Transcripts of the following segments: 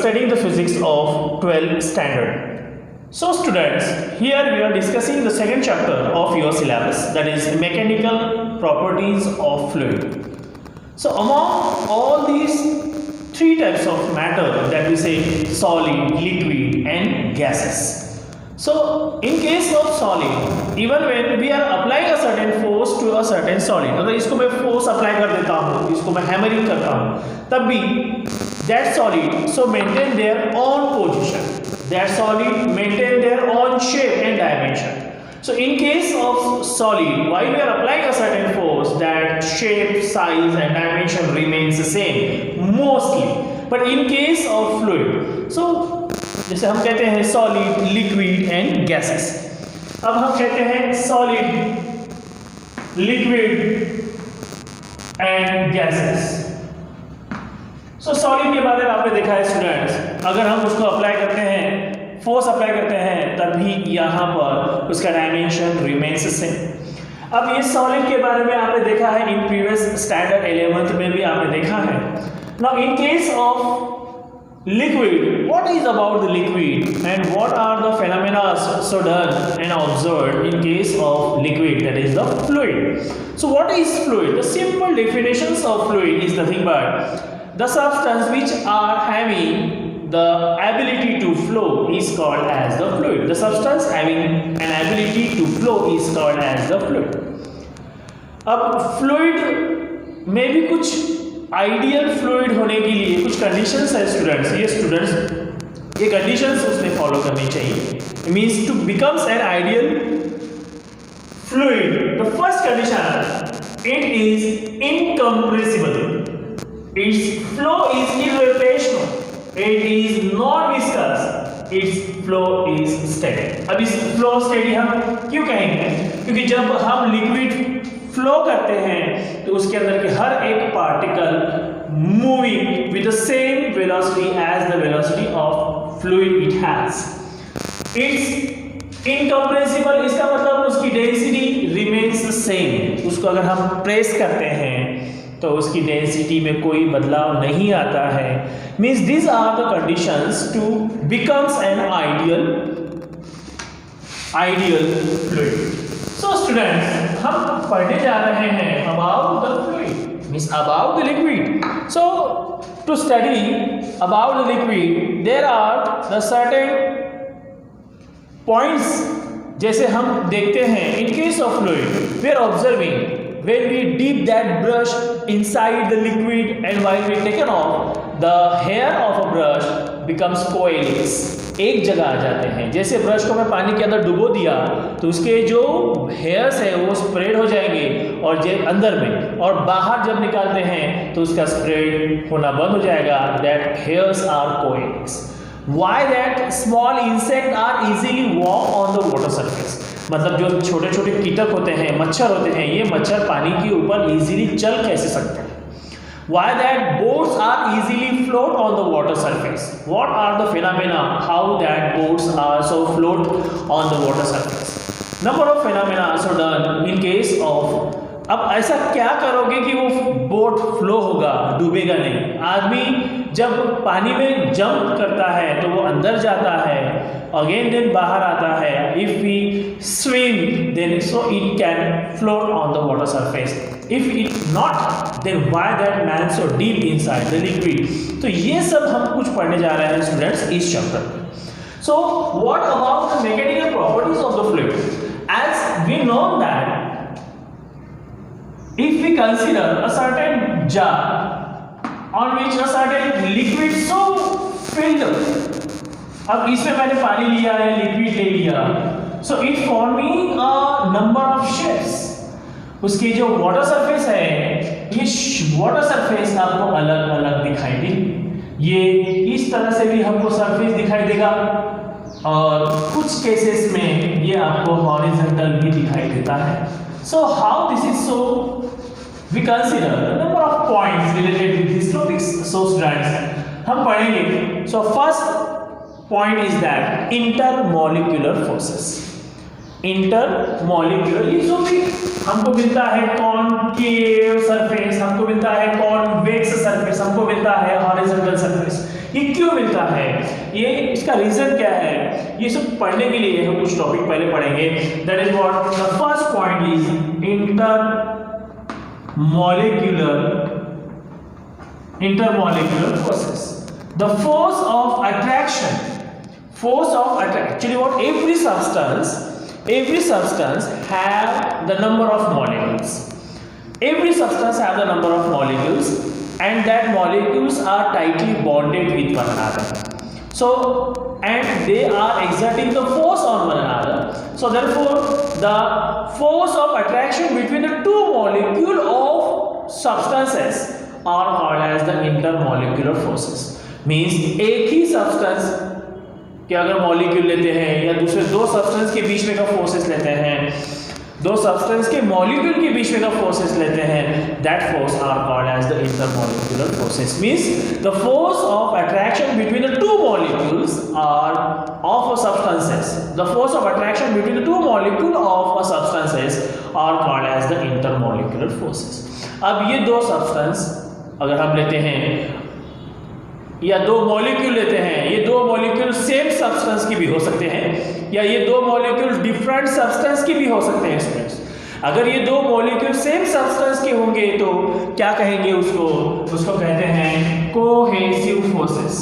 studying the physics of 12th standard. So students, here we are discussing the second chapter of your syllabus, that is mechanical properties of fluid. So among all these three types of matter that we say solid, liquid and gases. So in case of solid, even when we are applying a certain force to a certain solid, अगर इसको मैं force apply कर देता हूँ, इसको मैं hammering करता हूँ, तब भी that solid so maintain their own position, that solid maintain their own shape and dimension. So in case of solid, while we are applying a certain force, that shape, size and dimension remains the same mostly. But in case of fluid, so जैसे हम कहते हैं solid, liquid and gases, अब हम कहते हैं solid, liquid and gases. So solid के बारे में आपने देखा है स्टूडेंट्स, अगर हम उसको अप्लाई करते हैं, फोर्स अप्लाई करते हैं, तभी यहाँ पर उसका डायमेंशन रिमेन्स सेम. अब ये सॉलिड के बारे में आपने देखा है इन प्रीवियस स्टैंडर्ड 11th में भी आपने देखा है. Now in case of liquid, what is about the liquid and what are the phenomena so done and observed in case of liquid, that is the fluid. So what is fluid? The simple definitions of fluid is nothing but the substance which are having the ability to flow is called as the fluid. The substance having an ability to flow is called as the fluid. अब fluid में भी कुछ ideal fluid होने के लिए कुछ conditions है students. ये कंडीशंस उसने फॉलो करनी चाहिए. It means to becomes an ideal fluid. The first condition, it is incompressible, its flow is irrotational, it is non viscous, its flow is steady. अब इस फ्लो स्टेडी हम क्यों कहेंगे? क्योंकि जब हम लिक्विड फ्लो करते हैं तो उसके अंदर के हर एक particle moving with the same velocity as the velocity of fluid it has. It's incompressible, इसका मतलब उसकी डेंसिटी रिमेन्स सेम. उसको अगर हम प्रेस करते हैं तो उसकी डेंसिटी में कोई बदलाव नहीं आता है. Means this are the conditions to becomes an ideal fluid. So students, हम पढ़ने जा रहे हैं about the fluid, means about the liquid. So to study about the liquid, there are the certain points. जैसे हम देखते हैं in case of fluid, we are observing when we dip that brush inside the liquid and while we taken off, the hair of a brush becomes coalesce. एक जगह आ जाते हैं. जैसे brush को मैं पानी के अंदर डुबो दिया तो उसके जो हेयर्स है वो स्प्रेड हो जाएंगे और अंदर में, और बाहर जब निकालते हैं तो उसका स्प्रेड होना बंद हो जाएगा. That hairs are coalesce. Why that small insect are easily walk on the water surface. मतलब जो छोटे छोटे कीटक होते हैं, मच्छर होते हैं, ये मच्छर पानी के ऊपर इजीली चल कैसे सकते हैं? Why that boats are easily float on the water surface? What are the phenomena how that boats are so float on the water surface? Number of phenomena are done in case of. अब ऐसा क्या करोगे कि वो boat flow होगा, डूबेगा नहीं? आदमी जब पानी में जंप करता है तो वो अंदर जाता है, अगेन देन बाहर आता है. If we swim then so it can float on the water surface. If it not, then why that man so deep inside the liquid? तो ये सब हम कुछ पढ़ने जा रहे हैं स्टूडेंट्स इस चैप्टर में. So what about the mechanical properties of the fluid? As we know that if we consider a certain jar on which a certain liquid so filled up. अब इसमें मैंने पानी लिया है, लिक्विड ले लिया, so it forming a number of shapes. उसकी जो वाटर सरफेस है, ये वाटर सरफेस आपको अलग अलग दिखाई देगी. ये इस तरह से भी हमको सरफेस दिखाई देगा और कुछ केसेस में ये आपको हॉरिजॉन्टल भी दिखाई देता है. So how this is so, we consider the number of points related with this topics. So students हम पढ़ेंगे. So first point is that intermolecular forces. Intermolecular, ये जो भी हमको मिलता है कॉनकेव सरफेस, हमको मिलता है कॉन्वेक्स सरफेस, हमको मिलता है हॉरिजॉन्टल सरफेस, ये क्यों क्यों मिलता है, ये इसका रीजन क्या है, ये सब पढ़ने के लिए हम कुछ टॉपिक पहले पढ़ेंगे। That is what the first point is intermolecular forces. The force of attraction, actually what every substance have the number of molecules. Every substance have the number of molecules, and that molecules are tightly bonded with one another. So, and they are exerting the force on one another. So therefore, the force of attraction between the two molecules of substances are called as the intermolecular forces. Means एक ही substance के अगर molecule लेते हैं या दूसरे दो substance के बीच में का फोर्सेस लेते हैं, दो सब्सटेंस के मॉलिक्यूल के बीच में का फोर्सेस लेते हैं, that force are called as the intermolecular forces. Means the force of attraction between the two molecules are of a substances, the force of attraction between the two molecule of a substances are called as the intermolecular forces. अब ये दो substance अगर हम लेते हैं या दो molecule लेते हैं, ये दो मॉलिक्यूल सेम सब्सटेंस की भी हो सकते हैं या ये दो मॉलिक्यूल डिफरेंट सब्सटेंस की भी हो सकते हैं स्टूडेंट्स. अगर ये दो मॉलिक्यूल सेम सब्सटेंस के होंगे तो क्या कहेंगे उसको कहते हैं कोहेसिव फोर्सेस.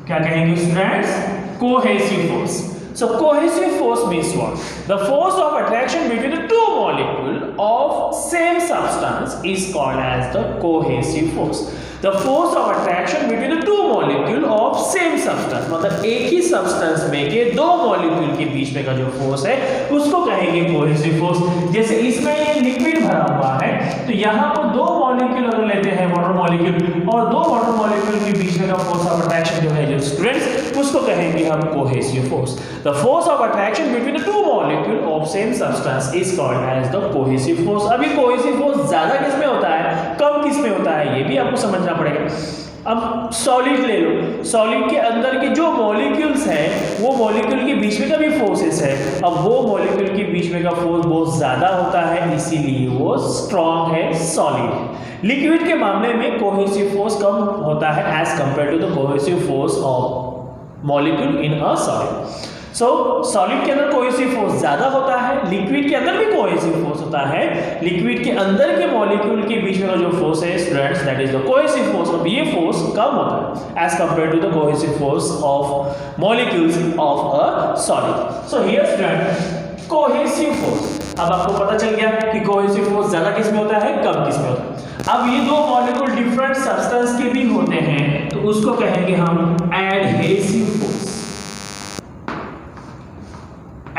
क्या कहेंगे students? Cohesive force. So cohesive force means what? The force of attraction between the two molecules of same substance is called as the cohesive force. The force of attraction between the two molecules of same substance, मतलब एक ही substance में के दो molecule के बीच में का जो फोर्स है उसको कहेंगे कोहेसिव फोर्स. जैसे इसमें ये लिक्विड भरा हुआ है तो यहाँ पर दो मॉलिक्यूल अगर लेते हैं वाटर मॉलिक्यूल और दो वाटर मॉलिक्यूल के बीच में का फोर्स ऑफ अट्रैक्शन जो है जो स्टूडेंट्स उसको कहेंगे हम cohesive force. The force of attraction between the two molecules of same substance is called as the cohesive force. अभी cohesive force ज्यादा किस में होता है, कम किस में होता है, ये भी आपको समझना पड़ेगा. अब सॉलिड ले लो, सॉलिड के अंदर के जो मॉलिक्यूल्स हैं वो मॉलिक्यूल के बीच में का भी फोर्सेस है. अब वो मॉलिक्यूल के बीच में का फोर्स बहुत ज्यादा होता है इसीलिए वो स्ट्रॉन्ग है, सॉलिड है. लिक्विड के मामले में कोहेसिव फोर्स कम होता है as compare to the cohesive force of molecule in a solid. So solid के अंदर कोहेसिव फोर्स ज्यादा होता है, लिक्विड के अंदर भी कोहेसिव फोर्स होता है. लिक्विड के अंदर के मॉलिक्यूल के बीच में का जो फोर्स है students that is the cohesive force. अब ये फोर्स कम होता है as compare to the cohesive force of molecules of a solid. So here student cohesive force. अब आपको पता चल गया कि कोहेसिव फोर्स ज्यादा किस में होता है, कम किस में होता है. अब ये दो मॉलिक्यूल डिफरेंट सब्सटेंस के भी होते हैं तो उसको कहेंगे हम adhesive force.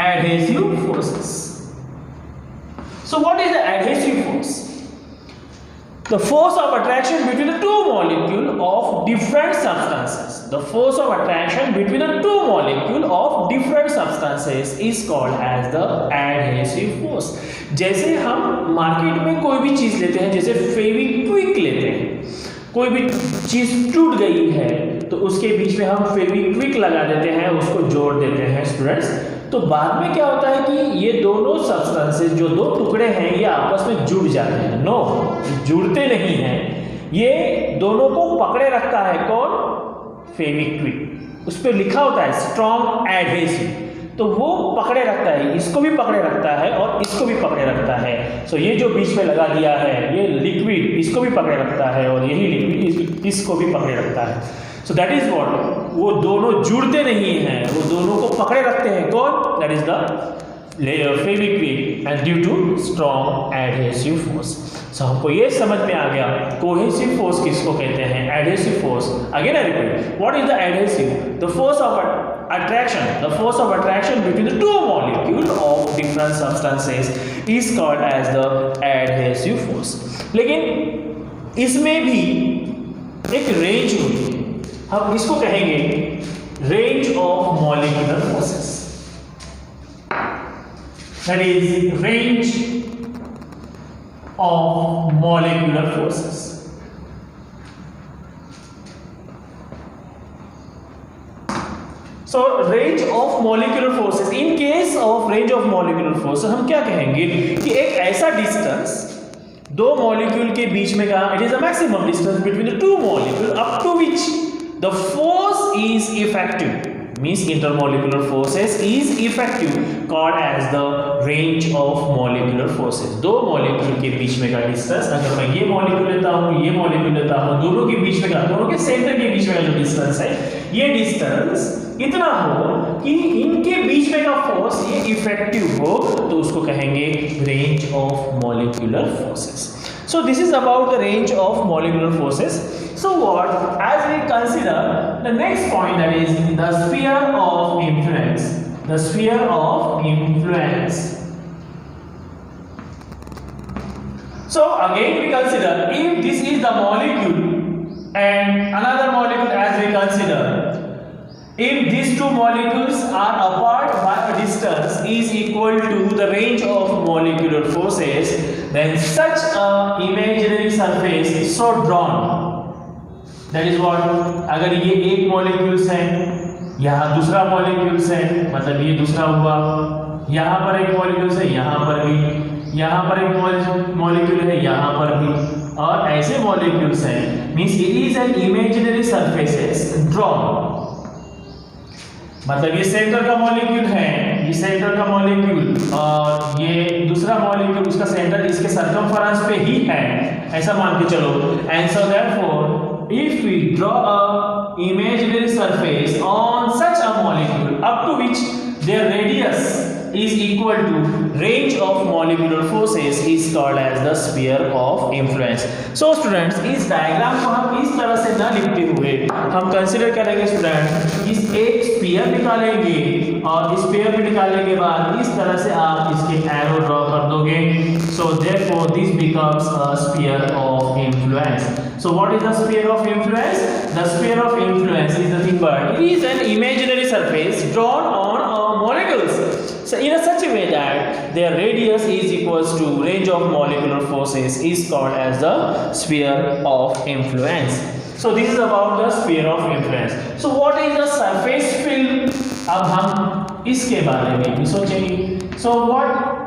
Adhesive forces. So what is the adhesive force? The force of attraction between the two molecules of different substances. The force of attraction between the two molecules of different substances is called as the adhesive force. जैसे हम market में कोई भी चीज लेते हैं, जैसे फेविक्विक लेते हैं, कोई भी चीज टूट गई है तो उसके बीच में हम फेविक्विक लगा देते हैं, उसको जोड़ देते हैं स्टूडेंट्स. तो बाद में क्या होता है कि ये दोनों सब्सटेंसेस जो दो टुकड़े हैं ये आपस में जुड़ जाते हैं. नो, जुड़ते नहीं हैं, ये दोनों को पकड़े रखता है कौन? फेविक्विक. उस पर लिखा होता है स्ट्रॉन्ग एडहेसिव, तो वो पकड़े रखता है, इसको भी पकड़े रखता है और इसको भी पकड़े रखता है. सो ये जो बीच में लगा दिया है ये लिक्विड इसको भी पकड़े रखता है और यही लिक्विड इसको भी पकड़े रखता है. सो दैट इज व्हाट, वो दोनों जुड़ते नहीं हैं, वो दोनों को पकड़े रखते हैं कौन? That is the Fevikwik and due to strong adhesive force. So हमको ये समझ में आ गया कोहेसिव फोर्स किसको कहते हैं, adhesive force. Again I repeat, what is the adhesive? The force of attraction, the force of attraction between the two molecules of different substances is called as the adhesive force. लेकिन इसमें भी एक range होती है, हम इसको कहेंगे range of molecular forces. That is range of molecular forces. So range of molecular forces. In case of range of molecular forces हम क्या कहेंगे कि एक ऐसा डिस्टेंस दो मॉलिक्यूल के बीच में का, it is a maximum distance between the two molecule up to which the force is effective, means intermolecular forces is effective, called as the range of molecular forces. दो मॉलिक्यूल के बीच में का डिस्टेंस, अगर मैं ये मॉलिक्यूल लेता हूँ, ये मॉलिक्यूल लेता हूँ, दोनों के बीच में का, दोनों के सेंटर के बीच में का जो डिस्टेंस है, ये डिस्टेंस इतना हो कि इनके बीच में का फोर्स ये इफेक्टिव हो, तो उसको कहेंगे range of molecular forces. So this is about the range of molecular forces. So what, as we consider the next point, that is the sphere of influence. The sphere of influence. So again we consider, if this is the molecule and another molecule, as we consider, if these two molecules are apart by a distance is equal to the range of molecular forces, then such a imaginary surface is so drawn. That is what, अगर ये एक molecules है, यहाँ दूसरा molecules है, मतलब ये दूसरा हुआ, यहाँ पर एक मॉलिक्यूल्स है, यहाँ पर भी, यहाँ पर एक मॉलिक्यूल है, यहाँ पर भी, और ऐसे मॉलिक्यूल्स हैं. Means it is an imaginary surfaces drawn. मतलब ये सेंटर का मॉलिक्यूल है, ये सेंटर का मॉलिक्यूल और ये दूसरा मॉलिक्यूल, उसका सेंटर इसके सर्कमफरेंस पे ही है, ऐसा मान के चलो. And so therefore if we draw a imaginary surface on such a molecule up to which their radius is equal to range of molecular forces is called as the sphere of influence. So students, इस diagram को हम इस तरह से ना लिखते हुए हम कंसीडर करेंगे स्टूडेंट, इस एक स्फीयर निकालेंगे और स्फीयर में निकालने के बाद इस तरह से आप इसके एरो ड्रॉ कर दोगे. So therefore this becomes a sphere of influence. So what is the sphere of influence? The sphere of influence is nothing but it is an imaginary surface drawn on molecules. So in a such a way that their radius is equals to range of molecular forces is called as the sphere of influence. So this is about the sphere of influence. So what is the surface field? अब हम इसके बारे में भी सोचेंगे. So what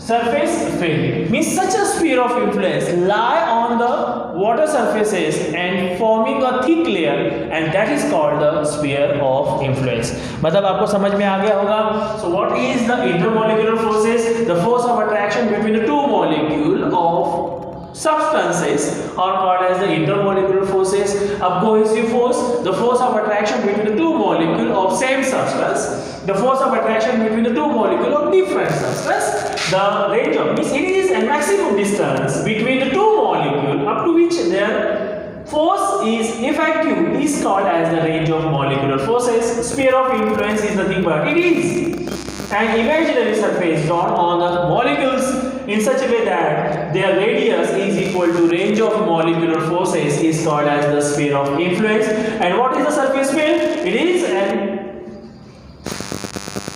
surface field means such a sphere of influence lie on the water surfaces and forming a thick layer, and that is called the sphere of influence. मतलब आपको समझ में आ गया होगा. So what is the intermolecular forces? The force of attraction between the two molecule of substances are called as the intermolecular forces. अब cohesive force, the force of attraction between the two molecule of same substance, the force of attraction between the two molecule of different substance, the range of, means it is a maximum distance between the two molecule up to which their force is effective is called as the range of molecular forces. Sphere of influence is nothing but it is an imaginary surface drawn on the molecules in such a way that their radius is equal to range of molecular forces is called as the sphere of influence. And what is the surface field? It is an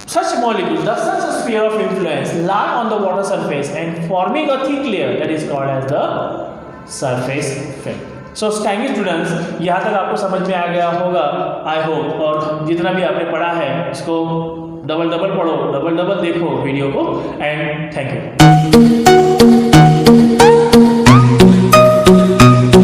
such molecule, such a sphere of influence lie on the water surface and forming a thick layer, that is called as the surface field. So thank you students, यहाँ तक आपको समझ में आ गया होगा I hope. और जितना भी आपने पढ़ा है इसको डबल पढ़ो, डबल देखो वीडियो को, एंड थैंक यू.